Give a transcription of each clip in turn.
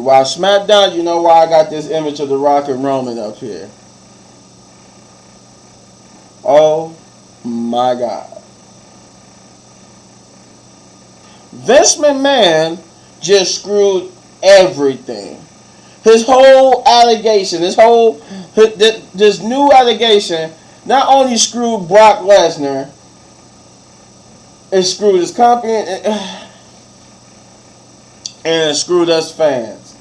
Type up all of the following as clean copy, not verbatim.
Why Smackdown? You know why I got this image of The Rock and Roman up here? Oh my God. Vince McMahon just screwed everything. His whole allegation, this new allegation, not only screwed Brock Lesnar, it screwed his company, and it screwed us fans.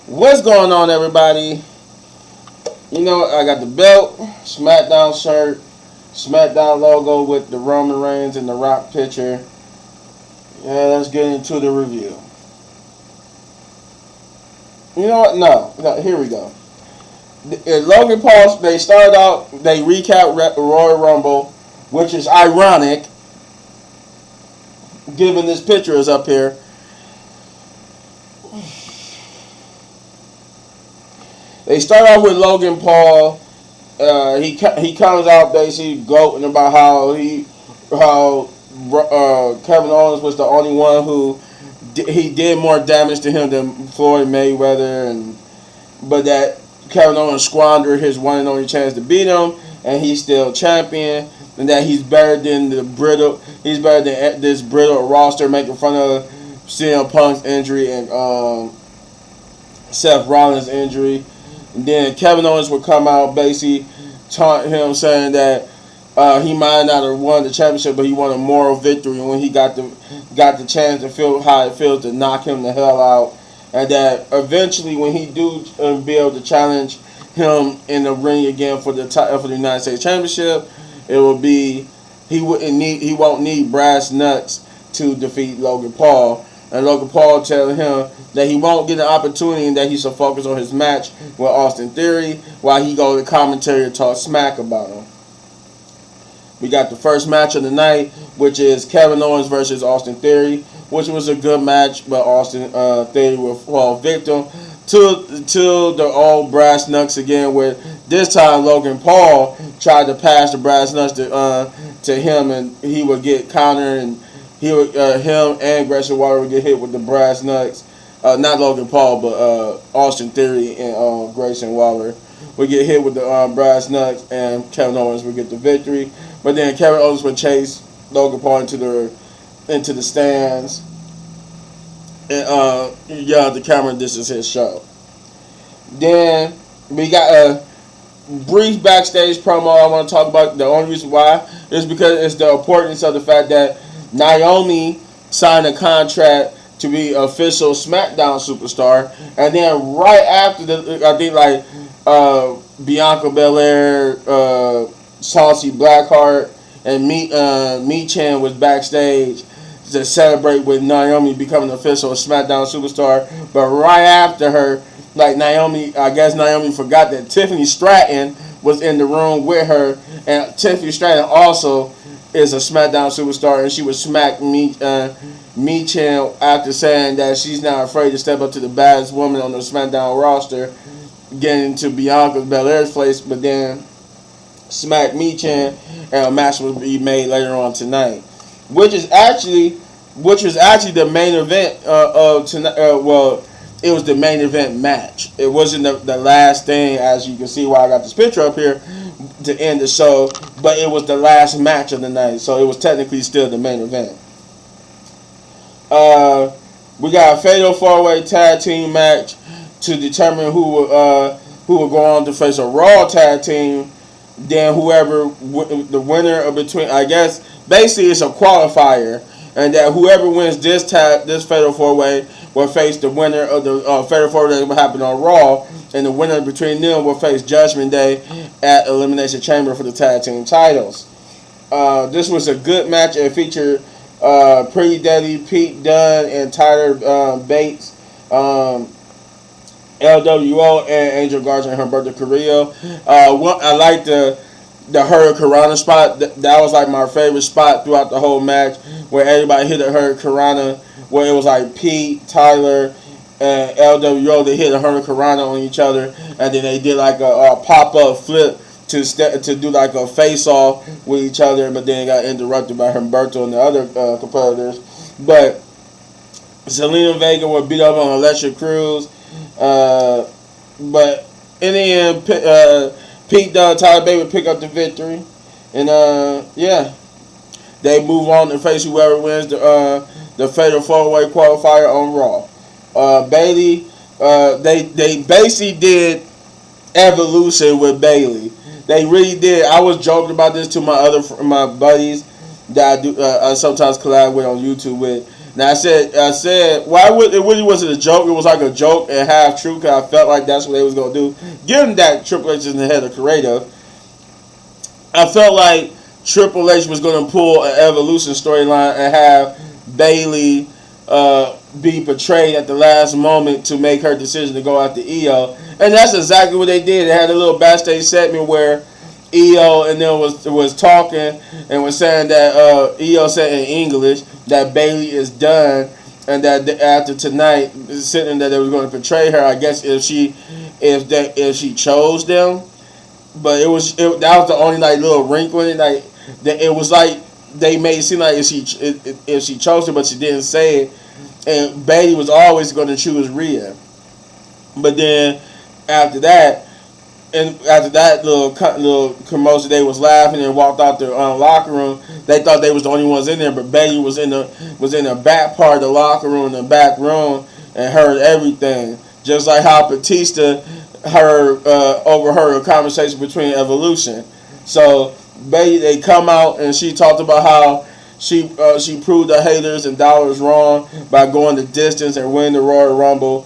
What's going on, everybody? You know, I got the belt, Smackdown shirt, Smackdown logo with the Roman Reigns and the Rock picture. Yeah, let's get into the review. You know what? No, here we go. Logan Paul, they started out, they recap Royal Rumble, which is ironic, given this picture is up here. They start off with Logan Paul. He comes out basically gloating about how Kevin Owens was the only one who he did more damage to him than Floyd Mayweather, but that Kevin Owens squandered his one and only chance to beat him, and he's still champion, and that he's better than this brittle roster, making fun of CM Punk's injury and Seth Rollins' injury. And then Kevin Owens would come out basically taunt him, saying that he might not have won the championship, but he won a moral victory when he got the chance to feel how it feels to knock him the hell out, and that eventually when he do be able to challenge him in the ring again for the United States Championship, it will be he won't need brass nuts to defeat Logan Paul. And Logan Paul telling him that he won't get an opportunity and that he should focus on his match with Austin Theory while he go to commentary and talk smack about him. We got the first match of the night, which is Kevin Owens versus Austin Theory, which was a good match, but Austin Theory will fall victim to the old brass knucks again, where this time Logan Paul tried to pass the brass knucks to him, and he would get countered, and him and Grayson Waller would get hit with the brass knucks. Not Logan Paul, but Austin Theory and Grayson Waller would get hit with the brass knucks, and Kevin Owens would get the victory. But then Kevin Owens would chase Logan Paul into the stands, and yell at the camera, "This is his show." Then we got a brief backstage promo I want to talk about. The only reason why is because it's the importance of the fact that Naomi signed a contract to be official SmackDown superstar, and then right after I think Bianca Belair, Saucy Blackheart, and Michin was backstage to celebrate with Naomi becoming an official SmackDown superstar. But right after her, Naomi forgot that Tiffany Stratton was in the room with her, and Tiffany Stratton also is a SmackDown superstar, and she would smack Michin after saying that she's not afraid to step up to the baddest woman on the SmackDown roster, getting to Bianca Belair's place, but then smack Michin, and a match will be made later on tonight, which was actually the main event of tonight. It was the main event match. It wasn't the last thing, as you can see why I got this picture up here to end the show, but it was the last match of the night, so it was technically still the main event. We got a fatal 4-way tag team match to determine who will go on to face a Raw tag team. Then the winner of between, I guess, basically it's a qualifier, and that whoever wins this fatal 4-way will face the winner of the fatal 4-way that will happen on Raw, and the winner between them will face Judgment Day at Elimination Chamber for the tag team titles. This was a good match. It featured Pretty Deadly, Pete Dunne, and Tyler Bates, LWO, and Angel Garza and Humberto Carrillo. I like the Hurricanrana spot. That was like my favorite spot throughout the whole match, where everybody hit a Hurricanrana, where it was like Pete, Tyler, and LWO. They hit a Hurricanrana on each other, and then they did like a pop-up flip to do like a face-off with each other, but then it got interrupted by Humberto and the other competitors. But Zelina Vega would beat up on Electric Cruz, But in the end, Pete Dunne, Tyler Bate would pick up the victory, and yeah, they move on to face whoever wins the Fatal 4-Way qualifier on Raw. Bayley, they basically did Evolution with Bayley. They really did. I was joking about this to my buddies that I sometimes collab with on YouTube with. Now I said, why would it really wasn't a joke? It was like a joke and half true because I felt like that's what they was gonna do. Given that Triple H is in the head of creative, I felt like Triple H was gonna pull an Evolution storyline and have Bayley be portrayed at the last moment to make her decision to go after Io, and that's exactly what they did. They had a little backstage segment where Io and then was talking and was saying that Io said in English that Bayley is done, and that after tonight, sitting that they were going to portray her. I guess if she chose them, but that was the only like little wrinkle in it. Like it was like they made it seem like if she chose her, but she didn't say it. And Bayley was always going to choose Rhea, but then after that little commotion, they was laughing and walked out the locker room. They thought they was the only ones in there, but Bayley was in the back part of the locker room, in the back room, and heard everything. Just like how Batista overheard a conversation between Evolution. So Bayley, they come out and she talked about how she proved the haters and dollars wrong by going the distance and winning the Royal Rumble.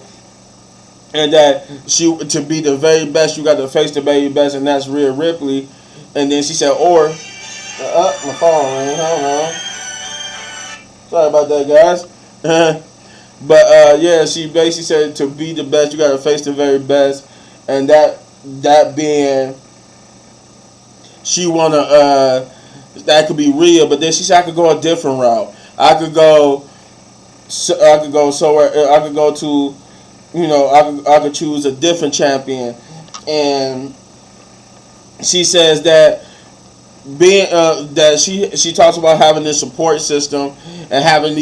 And that to be the very best, you got to face the very best, and that's Rhea Ripley. And then she said, my phone rang. Hold on. Sorry about that, guys. But yeah, she basically said to be the best, you got to face the very best, and that being, she wanna that could be Rhea, but then she said I could go a different route. I could go somewhere. I could go to. I could choose a different champion, and she says that that she talks about having this support system and having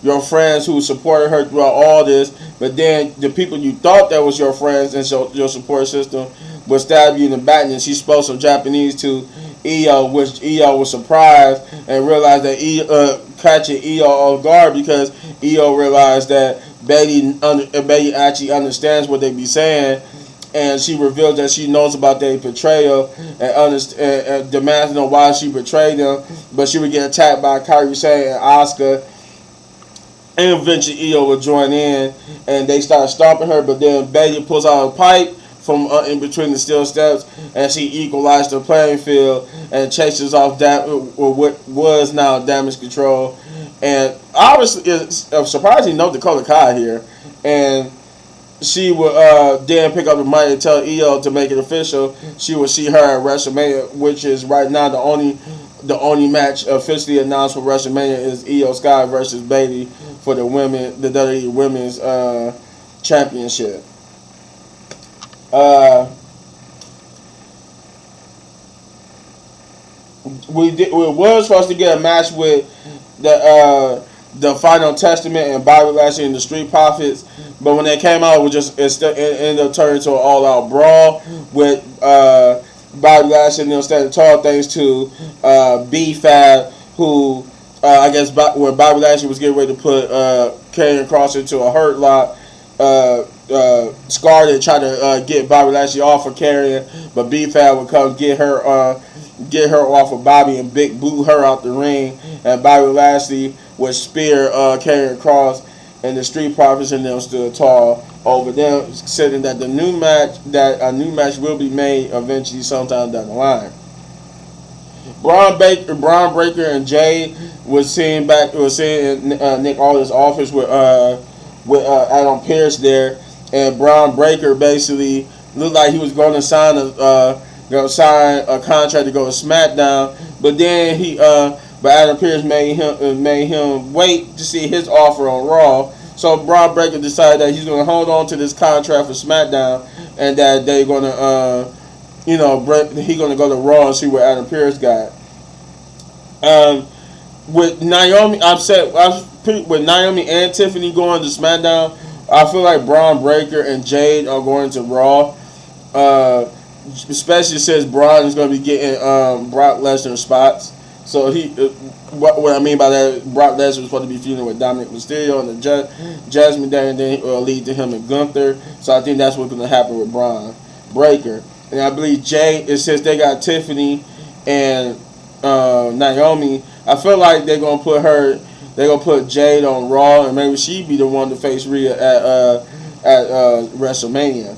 your friends who supported her throughout all this, but then the people you thought that was your friends and your support system would stab you in the back. And she spoke some Japanese to Io, which Io was surprised and realized that catching Io off guard because Io realized that Bayley actually understands what they be saying, and she reveals that she knows about their betrayal and demands to know why she betrayed them. But she would get attacked by Kairi Sane and Asuka, and eventually Io would join in, and they start stomping her. But then Bayley pulls out a pipe from in between the steel steps, and she equalized the playing field and chases off what was now Damage Control. And obviously, it's surprising no Dakota Kai here. And she would then pick up the mic and tell Io to make it official. She would see her at WrestleMania, which is right now the only match officially announced for WrestleMania is Io Sky versus Bayley for the WWE Women's Championship. We was supposed to get a match with the Final Testament and Bobby Lashley and the Street Profits, but when they came out, it ended up turning into an all-out brawl with Bobby Lashley and them standing tall thanks to B-Fab, who I guess when Bobby Lashley was getting ready to put Karrion Kross into a hurt lock, Scarlett tried to get Bobby Lashley off of Karrion, but B-Fab would come get her off of Bobby and big boot her out the ring, and Bobby Lashley would spear Karrion Kross, and the Street Profits and them stood tall over them, saying that a new match will be made eventually sometime down the line. Braun Breaker and Jay was seeing Nick Aldis' office with Adam Pearce there, and Braun Breaker basically looked like he was going to sign a contract to go to SmackDown, but then but Adam Pearce made him wait to see his offer on Raw. So Braun Breaker decided that he's going to hold on to this contract for SmackDown, and that they're going to, he's going to go to Raw and see what Adam Pearce got. With Naomi, with Naomi and Tiffany going to SmackDown, I feel like Braun Breaker and Jade are going to Raw. Uh, Especially since Braun is going to be getting Brock Lesnar spots. So what I mean by that, Brock Lesnar was supposed to be feuding with Dominic Mysterio and the Judgment Day, and then lead to him and Gunther. So I think that's what's going to happen with Braun Breaker. And I believe Jay, since they got Tiffany and Naomi, I feel like they're gonna put Jade on Raw, and maybe she be the one to face Rhea at WrestleMania.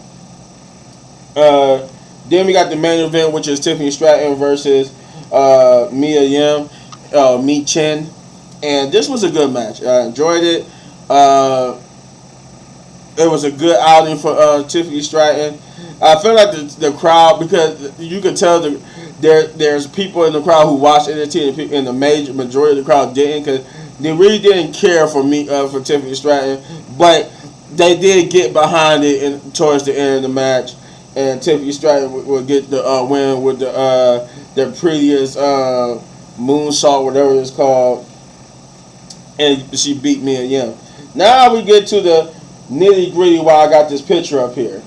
Then we got the main event, which is Tiffany Stratton versus Mia Yim, Mi Chen, and this was a good match. I enjoyed it. It was a good outing for Tiffany Stratton. I feel like the crowd, because you could tell there's people in the crowd who watched NXT, and the majority of the crowd didn't, because they really didn't care for Tiffany Stratton, but they did get behind it towards the end of the match, and Tiffany Stratton would get the win with their prettiest moonsault, whatever it's called, and she beat Mia Yim. Now we get to the nitty gritty. Why I got this picture up here.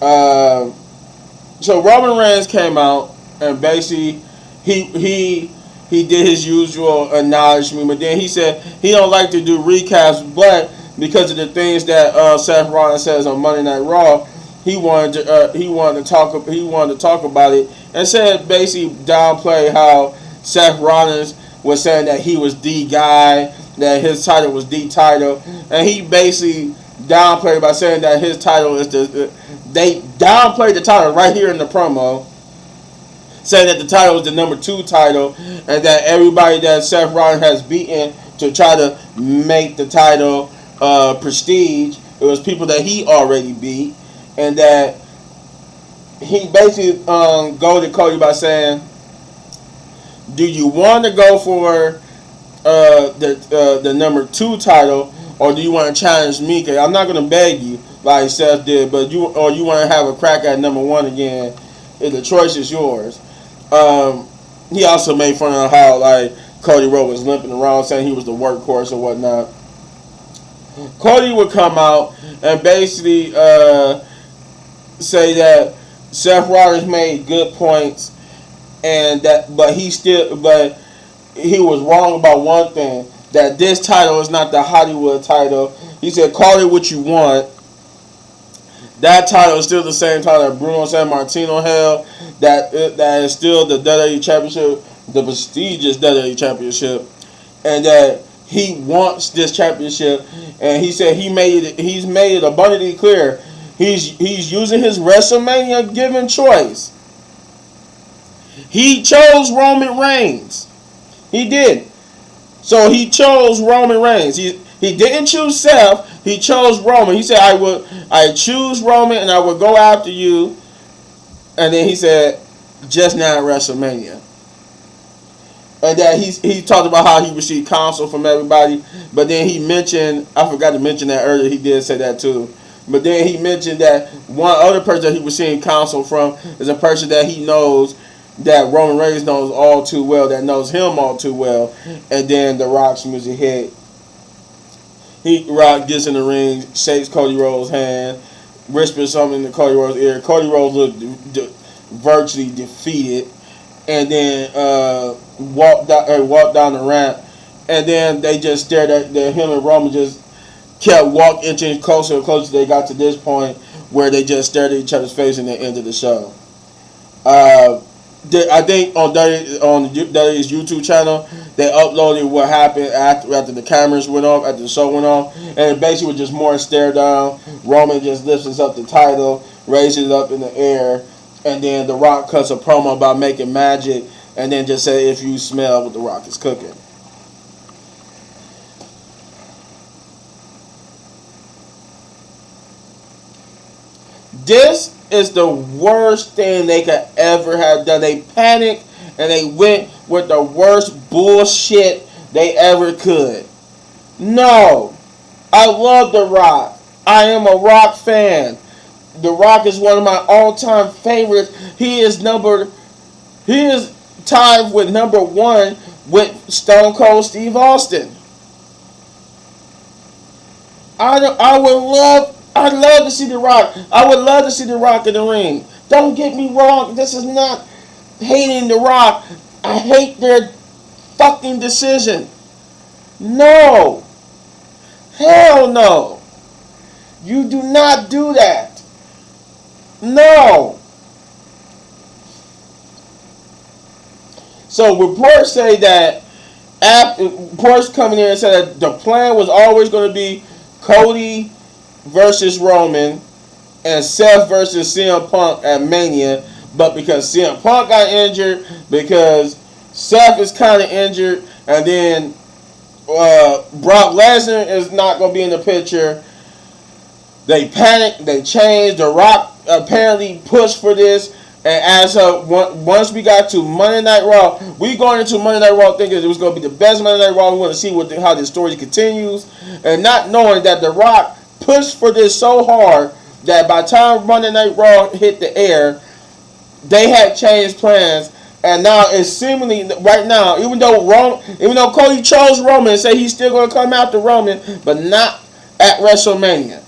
So Roman Reigns came out, and basically he did his usual acknowledgement, but then he said he don't like to do recaps, but because of the things that Seth Rollins says on Monday Night Raw, he wanted to talk about it, and said basically downplay how Seth Rollins was saying that he was the guy, that his title was the title, and he basically downplayed by saying that his title is they downplayed the title right here in the promo, saying that the title is the number 2 title, and that everybody that Seth Rollins has beaten to try to make the title prestige, it was people that he already beat, and that he basically goaded Cody by saying, do you want to go for the number 2 title, or do you want to challenge me? Because I'm not going to beg you like Seth did, but you want to have a crack at number 1 again. The choice is yours. He also made fun of how like Cody Rhodes was limping around, saying he was the workhorse or whatnot. Cody would come out and basically say that Seth Rollins made good points, and but he was wrong about one thing, that this title is not the Hollywood title. He said, call it what you want. That title is still the same title that Bruno Sammartino held. That is still the WWE Championship, the prestigious WWE Championship, and that he wants this championship. And he said he's made it abundantly clear he's using his WrestleMania given choice. He chose Roman Reigns. He did. So he chose Roman Reigns. He didn't choose Seth. He chose Roman. He said, I choose Roman, and I will go after you. And then he said, just now at WrestleMania. And that he talked about how he received counsel from everybody. But then he mentioned, I forgot to mention that earlier, he did say that too. But then he mentioned that one other person that he was seeing counsel from is a person that he knows, that Roman Reigns knows all too well, that knows him all too well. And then The Rock's music hit. Rock gets in the ring, shakes Cody Rhodes' hand, whispers something in Cody Rhodes' ear. Cody Rhodes looked virtually defeated, and then walked down the ramp. And then they just stared at him, and Roman just kept inching closer and closer. They got to this point where they just stared at each other's face, and they ended the show. I think on WWE's YouTube channel, they uploaded what happened after the cameras went off, after the show went off, and it basically was just more stare down. Roman just lifts up the title, raises it up in the air, and then The Rock cuts a promo about making magic, and then just say, if you smell what The Rock is cooking. This is the worst thing they could ever have done. They panicked and they went with the worst bullshit they ever could. No. I love The Rock. I am a Rock fan. The Rock is one of my all-time favorites. He is tied with number 1 with Stone Cold Steve Austin. I'd love to see The Rock. I would love to see The Rock in the ring. Don't get me wrong. This is not hating The Rock. I hate their fucking decision. No. Hell no. You do not do that. No. So reports say that reports coming in and said that the plan was always going to be Cody versus Roman and Seth versus CM Punk at Mania, but because CM Punk got injured, because Seth is kind of injured, and then Brock Lesnar is not going to be in the picture, they panicked, they changed. The Rock apparently pushed for this. And as once we got to Monday Night Raw, we going into Monday Night Raw thinking it was going to be the best Monday Night Raw. We want to see how this story continues, and not knowing that The Rock pushed for this so hard that by the time Monday Night Raw hit the air, they had changed plans, and now it's seemingly right now, even though Cody chose Roman and said he's still going to come after Roman, but not at WrestleMania.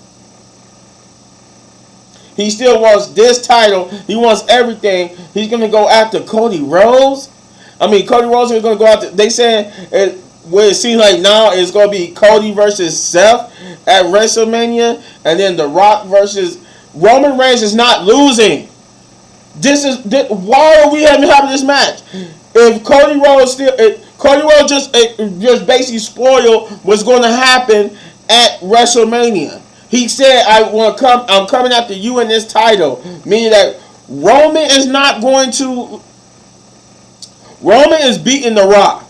He still wants this title. He wants everything. He's going to go after Cody Rhodes. Cody Rhodes is going to go after. They saying what it seems like now is going to be Cody versus Seth at WrestleMania, and then The Rock versus Roman Reigns is not losing. Why are we having this match? If Cody Rhodes just basically spoiled what's going to happen at WrestleMania. He said, I'm coming after you in this title. Meaning that Roman is beating The Rock.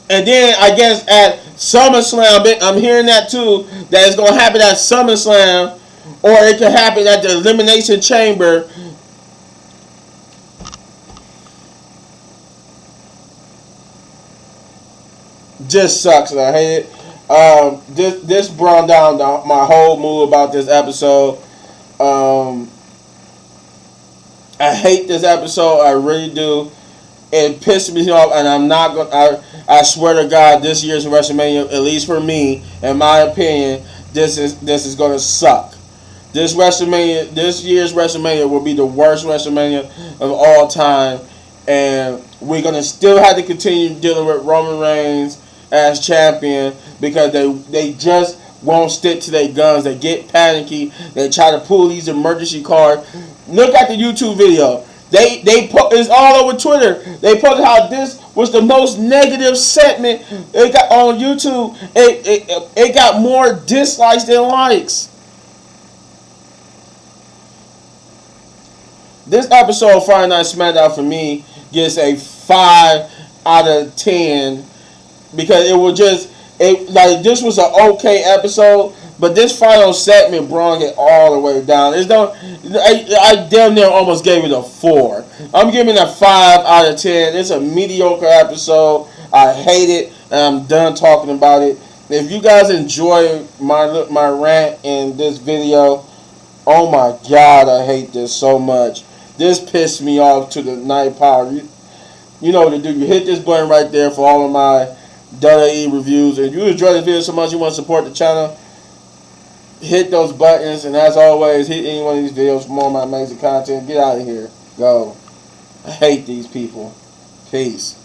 And then I guess at SummerSlam, I'm hearing that too, that it's going to happen at SummerSlam, or it could happen at the Elimination Chamber. Just sucks, and I hate it. This brought down my whole mood about this episode. I hate this episode. I really do. It pissed me off, and I'm not going. I swear to God, this year's WrestleMania, at least for me, in my opinion, this is going to suck. This year's WrestleMania will be the worst WrestleMania of all time, and we're going to still have to continue dealing with Roman Reigns as champion, because they just won't stick to their guns. They get panicky. They try to pull these emergency cards. Look at the YouTube video. It's all over Twitter. They posted how this was the most negative segment it got on YouTube. It got more dislikes than likes. This episode of Friday Night Smackdown for me gets a 5 out of 10. Because this was an okay episode, but this final segment brought it all the way down. I damn near almost gave it a 4. I'm giving it a 5 out of 10. It's a mediocre episode. I hate it, and I'm done talking about it. If you guys enjoy my rant in this video, oh my God, I hate this so much. This pissed me off to the night power. You know what to do. You hit this button right there for all of my WWE reviews. If you enjoy this video so much you want to support the channel, hit those buttons, and as always, hit any one of these videos for more of my amazing content. Get out of here. Go. I hate these people. Peace.